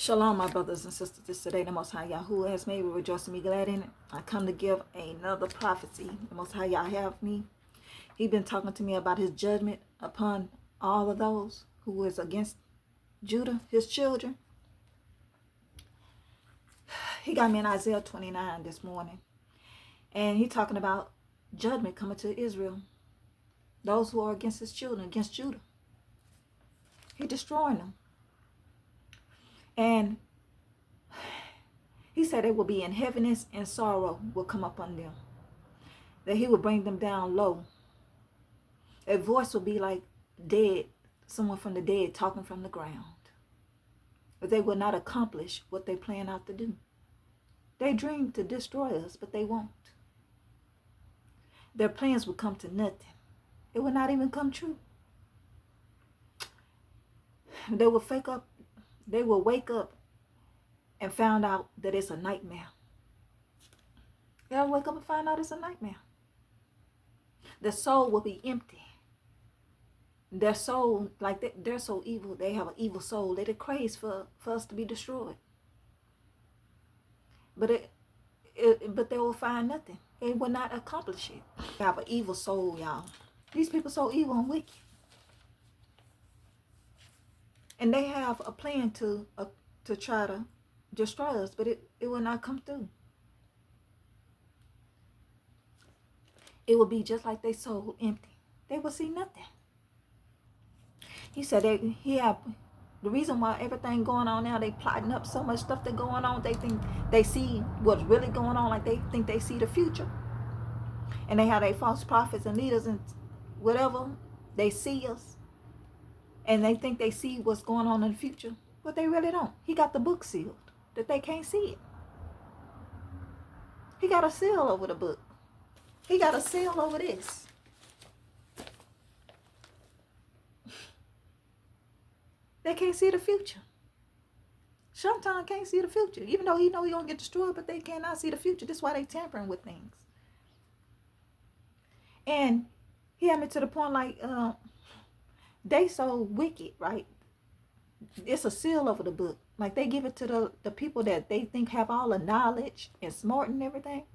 Shalom, my brothers and sisters. This today, the Most High Yahuwah has made. We rejoice and be glad in it. I come to give another prophecy. The Most High Yah have me. He been talking to me about his judgment upon all of those who is against Judah, his children. He got me in Isaiah 29 this morning. And he talking about judgment coming to Israel. Those who are against his children, against Judah. He destroying them. And he said they will be in heaviness and sorrow will come upon them. That he will bring them down low. A voice will be like dead, someone from the dead talking from the ground. But they will not accomplish what they plan out to do. They dream to destroy us, but they won't. Their plans will come to nothing. It will not even come true. They will wake up and find out that it's a nightmare. They'll wake up and find out it's a nightmare. The soul will be empty. Their soul, like they're so evil, they have an evil soul that it craves for us to be destroyed. But they will find nothing. They will not accomplish it. They have an evil soul, y'all. These people so evil and wicked. And they have a plan to try to destroy us, but it will not come through. It will be just like their soul empty. They will see nothing. He said the reason why everything going on now, they plotting up so much stuff that going on, they think they see what's really going on, like they think they see the future. And they have their false prophets and leaders and whatever, they see us. And they think they see what's going on in the future, but they really don't. He got the book sealed, that they can't see it. He got a seal over the book. He got a seal over this. They can't see the future. Sometimes can't see the future. Even though he know he gonna get destroyed, but they cannot see the future. That's why they tampering with things. And he had me to the point like, they so wicked, right? It's a seal over the book. Like they give it to the people that they think have all the knowledge and smart and everything.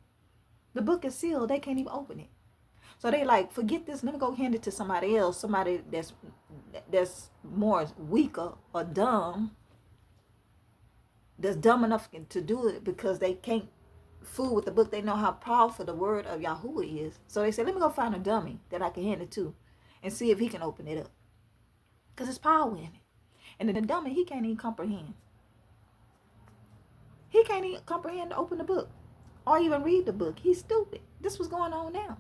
The book is sealed. They can't even open it. So they like, forget this. Let me go hand it to somebody else. Somebody that's more weaker or dumb. That's dumb enough to do it because they can't fool with the book. They know how powerful the word of Yahuwah is. So they said, let me go find a dummy that I can hand it to and see if he can open it up. Because there's power in it. And the dummy, he can't even comprehend. He can't even comprehend to open the book or even read the book. He's stupid. This was going on now.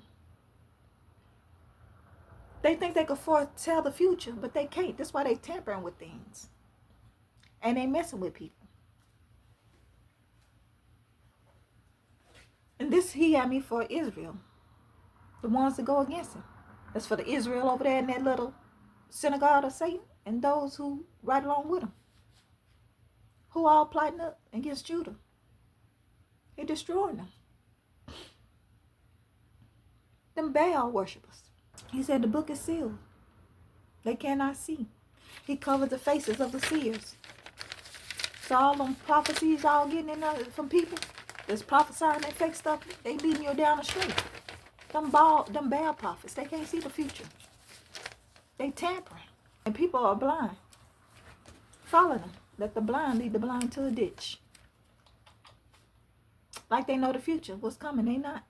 They think they can foretell the future, but they can't. That's why they tampering with things. And they messing with people. And this he had me for Israel. The ones that go against him. That's for the Israel over there in that little synagogue of Satan. And those who ride along with him. Who all plotting up against Judah. He destroying them. Them Baal worshipers. He said the book is sealed. They cannot see. He covered the faces of the seers. So all them prophecies all getting in there from people that's prophesying that fake stuff, they leading you down the street. Them Baal prophets, they can't see the future. They tampering. And people are blind. Follow them. Let the blind lead the blind to a ditch. Like they know the future, what's coming, they not.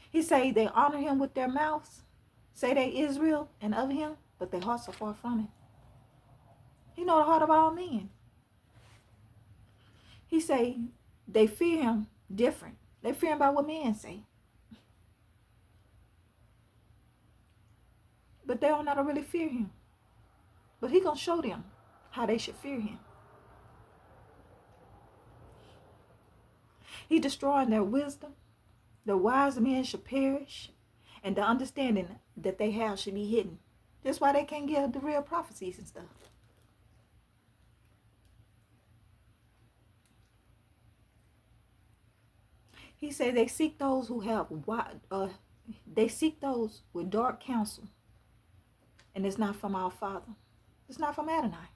He say they honor him with their mouths, say they Israel and of him, but their hearts are far from him. He know the heart of all men. He say they fear him different. They fear him by what men say. But they don't know how to really fear him. But he gonna show them how they should fear him. He destroying their wisdom. The wise men should perish, and the understanding that they have should be hidden. That's why they can't give the real prophecies and stuff. He said they seek those who have they seek those with dark counsel, and it's not from our Father. It's not from Adonai.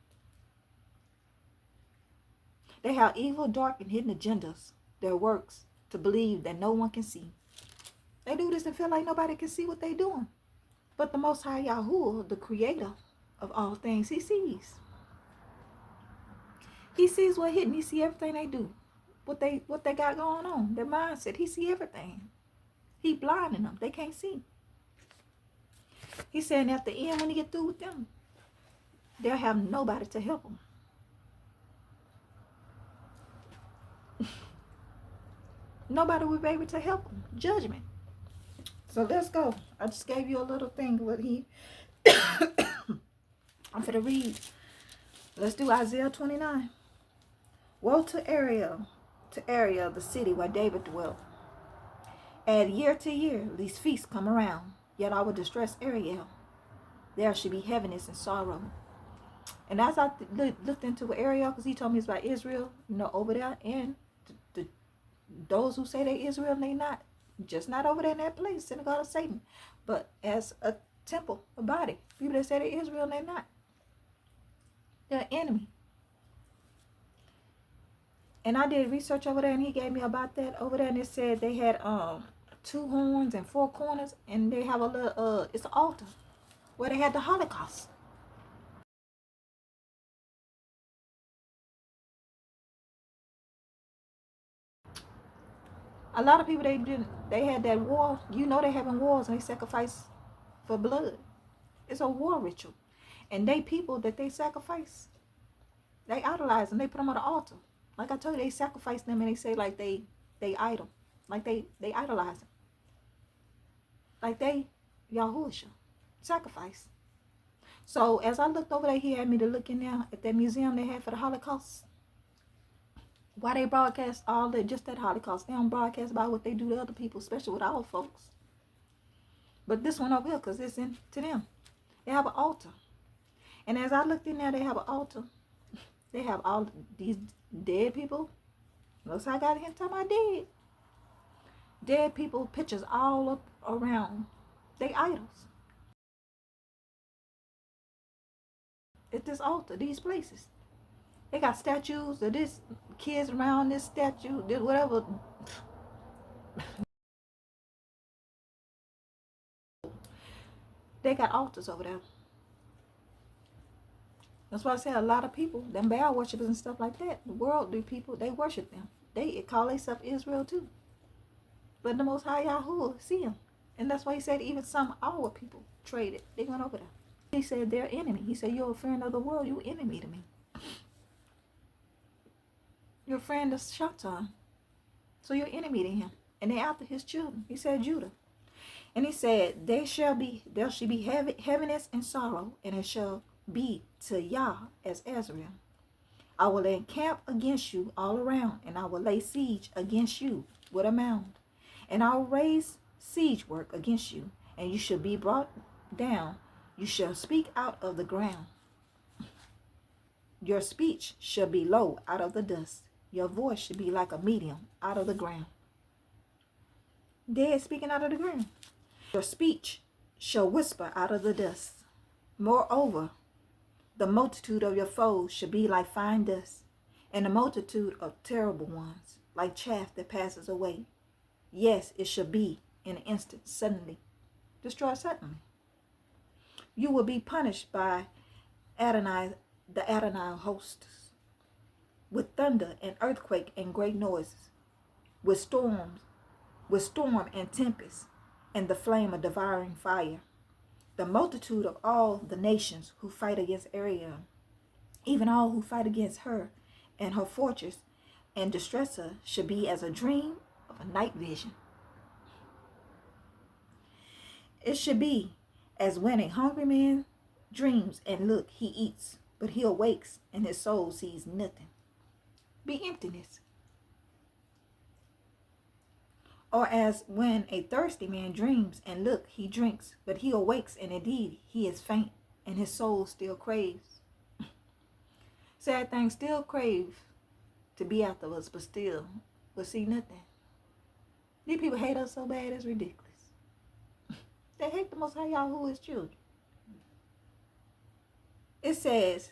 They have evil, dark, and hidden agendas, their works, to believe that no one can see. They do this and feel like nobody can see what they're doing. But the Most High Yahuwah, the creator of all things, he sees. He sees what hidden. He sees everything they do. What they got going on. Their mindset. He sees everything. He blinding them. They can't see. He's saying at the end, when he get through with them, they'll have nobody to help them. Nobody will be able to help them. Judgment. So let's go. I just gave you a little thing what he I'm going to read. Let's do Isaiah 29. Woe to Ariel, the city where David dwelt. Add year to year, these feasts come around. Yet I will distress Ariel. There should be heaviness and sorrow. And as I looked into Ariel, because he told me it's about Israel, over there, and those who say they Israel and they not, just not over there in that place, synagogue of Satan, but as a temple, a body. People that say they Israel and they not. They're enemy. And I did research over there, and he gave me about that over there, and it said they had 2 horns and 4 corners, and they have a little it's an altar where they had the Holocaust. A lot of people they had that war. They having wars and they sacrifice for blood. It's a war ritual. And they people that they sacrifice, they idolize them, they put them on the altar. Like I told you, they sacrifice them and they say like they idol. Like they idolize them. Like they Yahushua. Sacrifice. So as I looked over there, he had me to look in there at that museum they had for the Holocaust. Why they broadcast all that, just that Holocaust. They don't broadcast about what they do to other people, especially with our folks. But this one over here, because it's in to them. They have an altar. And as I looked in there, they have an altar. They have all these dead people. Notice I got him talking about dead. Dead people, pictures all up around. They idols. At this altar, these places. They got statues of this, kids around this statue, this whatever. They got altars over there. That's why I say a lot of people, them Baal worshippers and stuff like that, the worldly people, they worship them. They call themselves Israel too. But the Most High Yahuwah see them. And that's why he said even some our people traded. They went over there. He said they're enemy. He said, you're a friend of the world, you enemy to me. You're a friend of Shatan. So you're enemy to him. And they're after his children. He said Judah. And he said, there shall be heaviness and sorrow, and it shall be to Yah as Israel. I will encamp against you all around, and I will lay siege against you with a mound. And I will raise siege work against you, and you shall be brought down. You shall speak out of the ground. Your speech shall be low out of the dust. Your voice should be like a medium out of the ground. Dead speaking out of the ground. Your speech shall whisper out of the dust. Moreover, the multitude of your foes shall be like fine dust, and the multitude of terrible ones, like chaff that passes away. Yes, it shall be in an instant, suddenly. Destroy suddenly. You will be punished by Adonai, the Adonai hosts, with thunder and earthquake and great noises, with storm and tempest, and the flame of devouring fire. The multitude of all the nations who fight against Ariel, even all who fight against her and her fortress and distress her, should be as a dream of a night vision. It should be as when a hungry man dreams and look, he eats, but he awakes and his soul sees nothing. Be emptiness. Or as when a thirsty man dreams and look, he drinks, but he awakes and indeed he is faint and his soul still craves. Sad things still crave to be after us, but still will see nothing. These people hate us so bad, it's ridiculous. They hate the Most High Yahuwah's children. It says,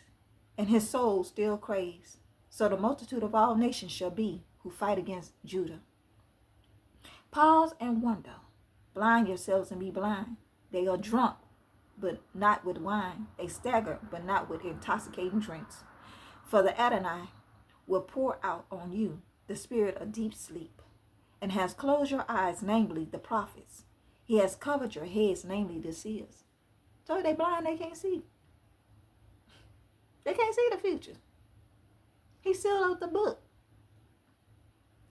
and his soul still craves. So the multitude of all nations shall be who fight against Judah. Pause and wonder. Blind yourselves and be blind. They are drunk, but not with wine. They stagger, but not with intoxicating drinks. For the Adonai will pour out on you the spirit of deep sleep, and has closed your eyes, namely the prophets. He has covered your heads, namely the seers. So they blind, they can't see. They can't see the future. He sealed up the book.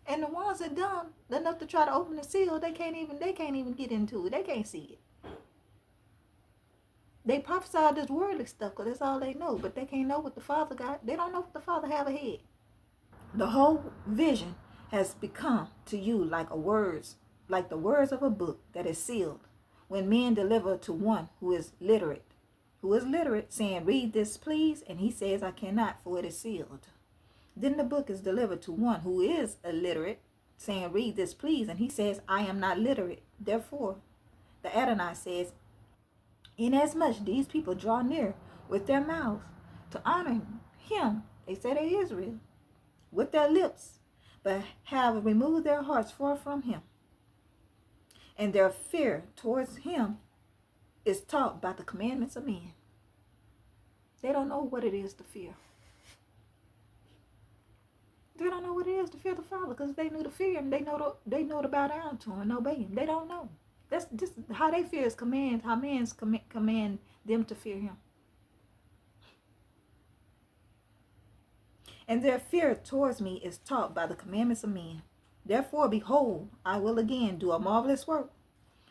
And the ones that done enough to try to open the seal, they can't even get into it. They can't see it. They prophesy this worldly stuff because that's all they know, but they can't know what the Father got. They don't know what the Father have ahead. The whole vision has become to you like the words of a book that is sealed. When men deliver to one who is literate, saying, "Read this, please," and he says, "I cannot, for it is sealed." Then the book is delivered to one who is illiterate, saying, "Read this, please," and he says, "I am not literate." Therefore, the Adonai says, inasmuch these people draw near with their mouths to honor him, they say they're Israel, with their lips, but have removed their hearts far from him, and their fear towards him is taught by the commandments of men. They don't know what it is to fear. They don't know what it is to fear the Father, because they knew to fear him. They know to bow down to him and obey him. They don't know. That's just how they fear is command. How men's command them to fear him. And their fear towards me is taught by the commandments of men. Therefore, behold, I will again do a marvelous work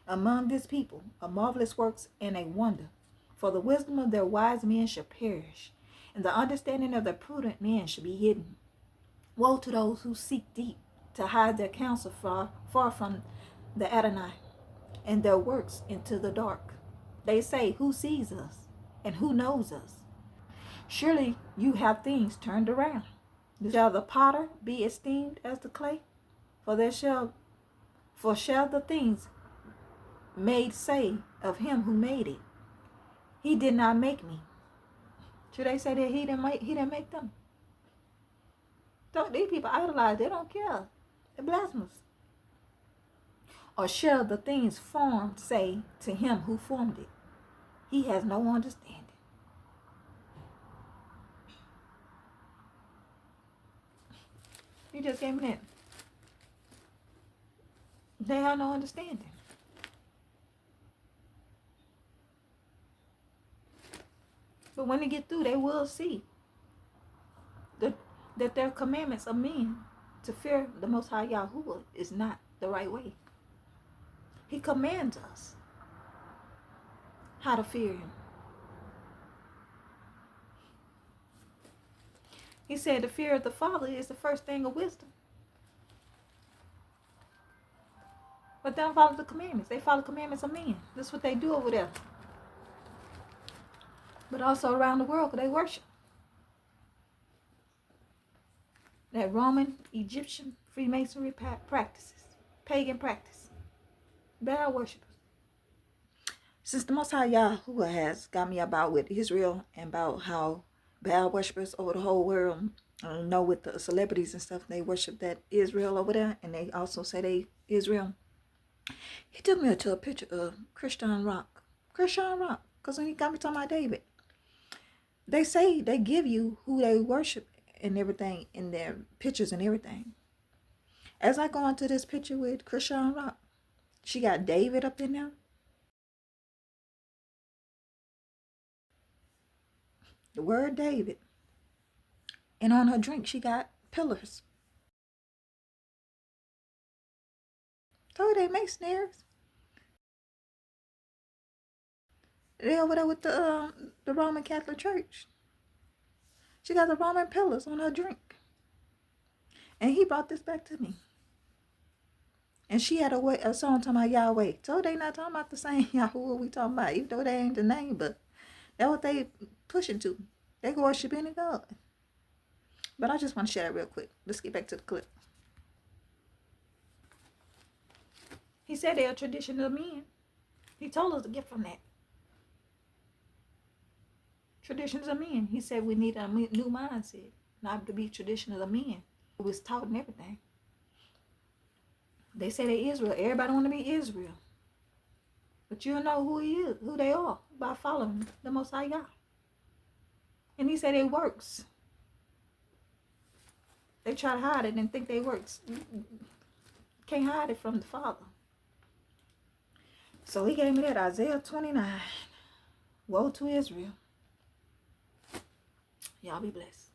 among this people, a marvelous works and a wonder. For the wisdom of their wise men shall perish, and the understanding of their prudent men shall be hidden. Woe to those who seek deep to hide their counsel far from the Adonai, and their works into the dark. They say, "Who sees us, and who knows us?" Surely you have things turned around. Shall the potter be esteemed as the clay? Shall the things made say of him who made it, "He did not make me"? Should they say that he didn't make them? These people idolize. They don't care. They're blasphemous. Or shall the things formed say to him who formed it, "He has no understanding"? You just gave me that. They have no understanding. But when they get through, they will see that their commandments of men to fear the Most High Yahuwah is not the right way. He commands us how to fear him. He said the fear of the Father is the first thing of wisdom. But they don't follow the commandments. They follow commandments of men. That's what they do over there. But also around the world, because they worship that Roman, Egyptian, Freemasonry practices, pagan practice, Baal worshipers. Since the Most High Yahuwah has got me about with Israel and about how Baal worshipers over the whole world, I know with the celebrities and stuff, they worship that Israel over there, and they also say they Israel. He took me to a picture of Christian Rock, because when he got me talking about David, they say they give you who they worship and everything in their pictures and everything. As I go into this picture with Christian Rock, she got David up in there. The word David. And on her drink, she got pillars. So they make snares. They over there with the Roman Catholic Church. She got the Roman pillars on her drink. And he brought this back to me. And she had a song talking about Yahweh. So they not talking about the same Yahuwah we talking about, even though they ain't the name, but that's what they pushing to. They worship any God. But I just want to share that real quick. Let's get back to the clip. He said they're a tradition of men. He told us to get from that. Traditions of men. He said we need a new mindset. not to be traditions of men. It was taught and everything. They say they Israel. Everybody want to be Israel. But you'll know who he is, who they are, by following the Most High God. And he said it works. They try to hide it and think they works. Can't hide it from the Father. So he gave me that Isaiah 29. Woe to Israel. Y'all be blessed.